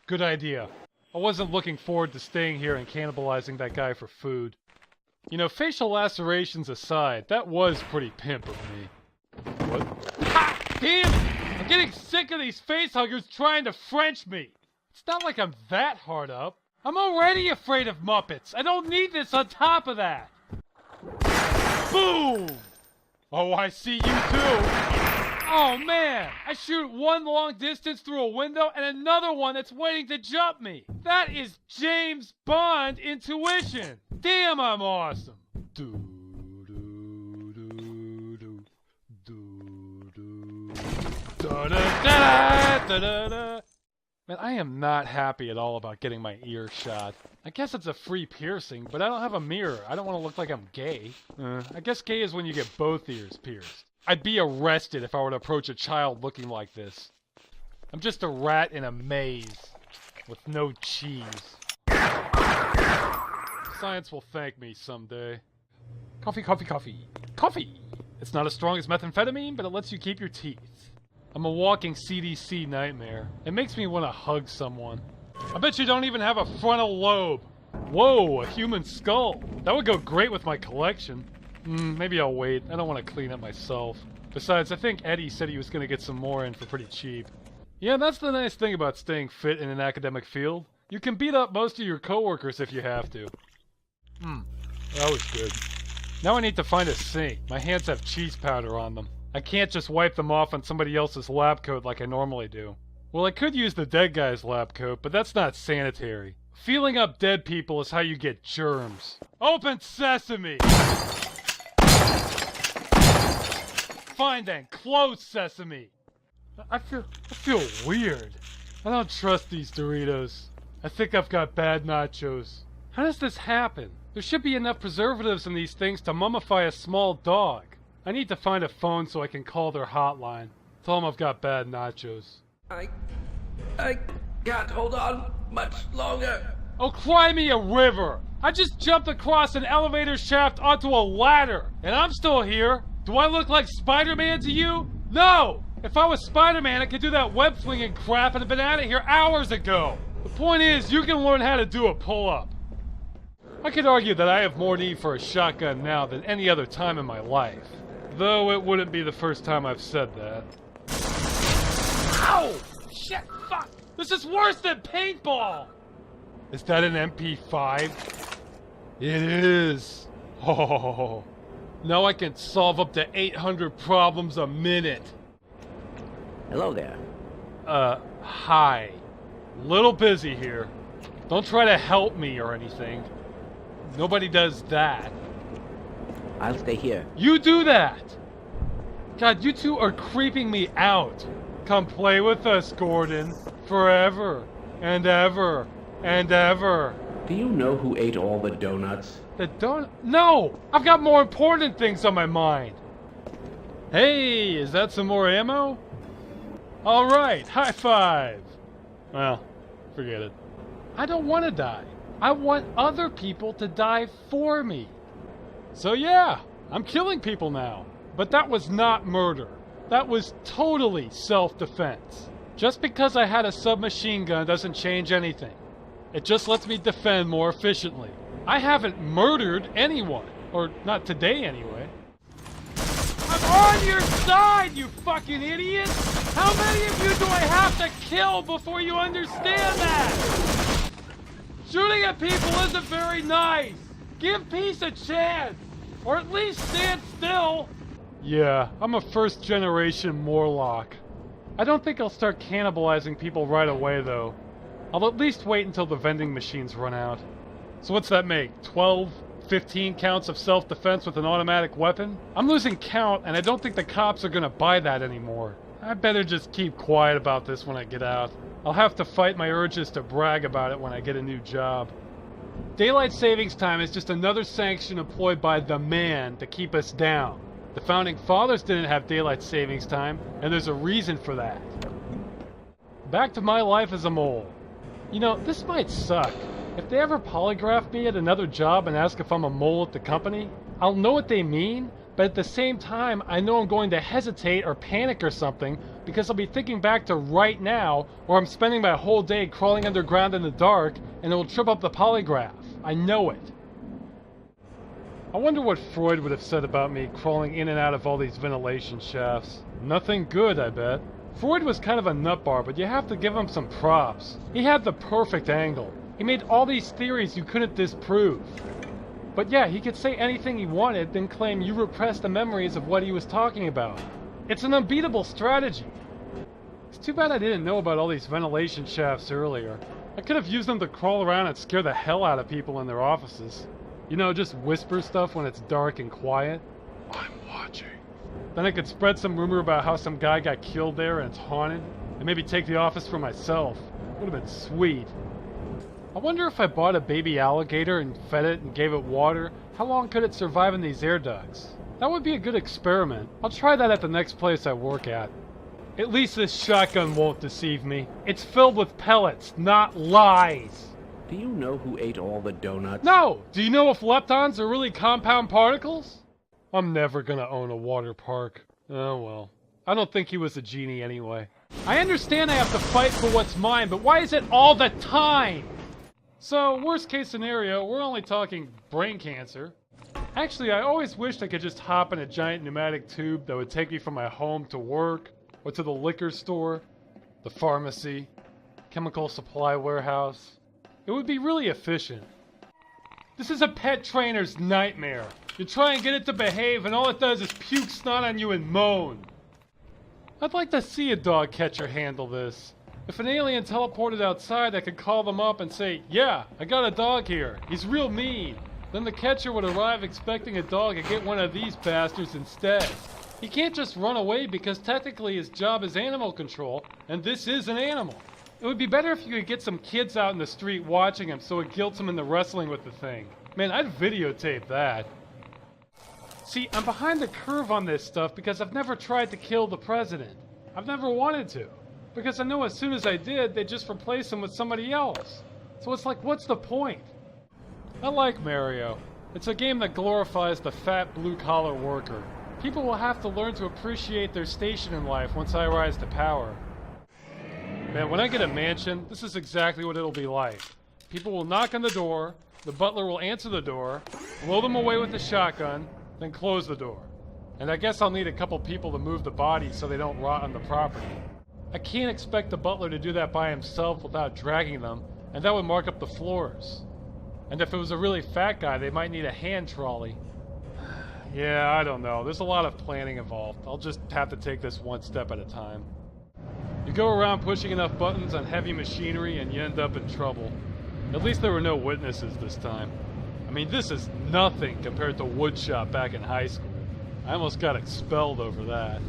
Good idea. I wasn't looking forward to staying here and cannibalizing that guy for food. You know, facial lacerations aside, that was pretty pimp of me. What? Ha! Damn it! I'm getting sick of these facehuggers trying to French me! It's not like I'm that hard up. I'm already afraid of Muppets. I don't need this on top of that. Boom! Oh, I see you too. Oh man, I shoot one long distance through a window and another one that's waiting to jump me. That is James Bond intuition. Damn, I'm awesome. Man, I am not happy at all about getting my ear shot. I guess it's a free piercing, but I don't have a mirror. I don't want to look like I'm gay. I guess gay is when you get both ears pierced. I'd be arrested if I were to approach a child looking like this. I'm just a rat in a maze with no cheese. Science will thank me someday. Coffee, coffee, coffee. Coffee! It's not as strong as methamphetamine, but it lets you keep your teeth. I'm a walking CDC nightmare. It makes me want to hug someone. I bet you don't even have a frontal lobe. Whoa, a human skull. That would go great with my collection. Maybe I'll wait. I don't want to clean it myself. Besides, I think Eddie said he was going to get some more in for pretty cheap. Yeah, that's the nice thing about staying fit in an academic field. You can beat up most of your coworkers if you have to. That was good. Now I need to find a sink. My hands have cheese powder on them. I can't just wipe them off on somebody else's lab coat like I normally do. Well, I could use the dead guy's lab coat, but that's not sanitary. Feeling up dead people is how you get germs. Open sesame! Fine then, close sesame! I feel weird. I don't trust these Doritos. I think I've got bad nachos. How does this happen? There should be enough preservatives in these things to mummify a small dog. I need to find a phone so I can call their hotline. Tell them I've got bad nachos. I can't hold on much longer. Oh, cry me a river! I just jumped across an elevator shaft onto a ladder, and I'm still here. Do I look like Spider-Man to you? No! If I was Spider-Man, I could do that web flinging crap and have been out of here hours ago. The point is, you can learn how to do a pull-up. I could argue that I have more need for a shotgun now than any other time in my life. Though it wouldn't be the first time I've said that. Ow! Shit, fuck! This is worse than paintball! Is that an MP5? It is. Oh. Now I can solve up to 800 problems a minute. Hello there. Hi. Little busy here. Don't try to help me or anything. Nobody does that. I'll stay here. You do that! God, you two are creeping me out. Come play with us, Gordon. Forever. And ever. And ever. Do you know who ate all the donuts? The donut? No! I've got more important things on my mind. Hey, is that some more ammo? Alright, high five. Well, forget it. I don't want to die. I want other people to die for me. So yeah, I'm killing people now. But that was not murder. That was totally self-defense. Just because I had a submachine gun doesn't change anything. It just lets me defend more efficiently. I haven't murdered anyone. Or not today anyway. I'm on your side, you fucking idiot! How many of you do I have to kill before you understand that? Shooting at people isn't very nice. Give peace a chance. Or at least stand still. Yeah, I'm a first-generation Morlock. I don't think I'll start cannibalizing people right away, though. I'll at least wait until the vending machines run out. So what's that make? 12, 15 counts of self-defense with an automatic weapon? I'm losing count, and I don't think the cops are gonna buy that anymore. I better just keep quiet about this when I get out. I'll have to fight my urges to brag about it when I get a new job. Daylight savings time is just another sanction employed by the man to keep us down. The founding fathers didn't have daylight savings time, and there's a reason for that. Back to my life as a mole. You know, this might suck. If they ever polygraph me at another job and ask if I'm a mole at the company, I'll know what they mean, But at the same time, I know I'm going to hesitate or panic or something because I'll be thinking back to right now where I'm spending my whole day crawling underground in the dark and it will trip up the polygraph. I know it. I wonder what Freud would have said about me crawling in and out of all these ventilation shafts. Nothing good, I bet. Freud was kind of a nutbar, but you have to give him some props. He had the perfect angle. He made all these theories you couldn't disprove. But yeah, he could say anything he wanted, then claim you repressed the memories of what he was talking about. It's an unbeatable strategy. It's too bad I didn't know about all these ventilation shafts earlier. I could have used them to crawl around and scare the hell out of people in their offices. You know, just whisper stuff when it's dark and quiet. I'm watching. Then I could spread some rumor about how some guy got killed there and it's haunted, and maybe take the office for myself. Would have been sweet. I wonder if I bought a baby alligator and fed it and gave it water, how long could it survive in these air ducts? That would be a good experiment. I'll try that at the next place I work at. At least this shotgun won't deceive me. It's filled with pellets, not lies. Do you know who ate all the donuts? No! Do you know if leptons are really compound particles? I'm never gonna own a water park. Oh well. I don't think he was a genie anyway. I understand I have to fight for what's mine, but why is it all the time? So, worst case scenario, we're only talking brain cancer. Actually, I always wished I could just hop in a giant pneumatic tube that would take me from my home to work, or to the liquor store, the pharmacy, chemical supply warehouse. It would be really efficient. This is a pet trainer's nightmare. You try and get it to behave and all it does is puke snot on you and moan. I'd like to see a dog catcher handle this. If an alien teleported outside, I could call them up and say, yeah, I got a dog here. He's real mean. Then the catcher would arrive expecting a dog and get one of these bastards instead. He can't just run away because technically his job is animal control, and this is an animal. It would be better if you could get some kids out in the street watching him so it guilts him into wrestling with the thing. Man, I'd videotape that. See, I'm behind the curve on this stuff because I've never tried to kill the president. I've never wanted to. Because I know as soon as I did, they'd just replace him with somebody else. So it's like, what's the point? I like Mario. It's a game that glorifies the fat blue-collar worker. People will have to learn to appreciate their station in life once I rise to power. Man, when I get a mansion, this is exactly what it'll be like. People will knock on the door, the butler will answer the door, blow them away with a shotgun, then close the door. And I guess I'll need a couple people to move the bodies so they don't rot on the property. I can't expect the butler to do that by himself without dragging them, and that would mark up the floors. And if it was a really fat guy, they might need a hand trolley. Yeah, I don't know. There's a lot of planning involved. I'll just have to take this one step at a time. You go around pushing enough buttons on heavy machinery and you end up in trouble. At least there were no witnesses this time. I mean, this is nothing compared to woodshop back in high school. I almost got expelled over that.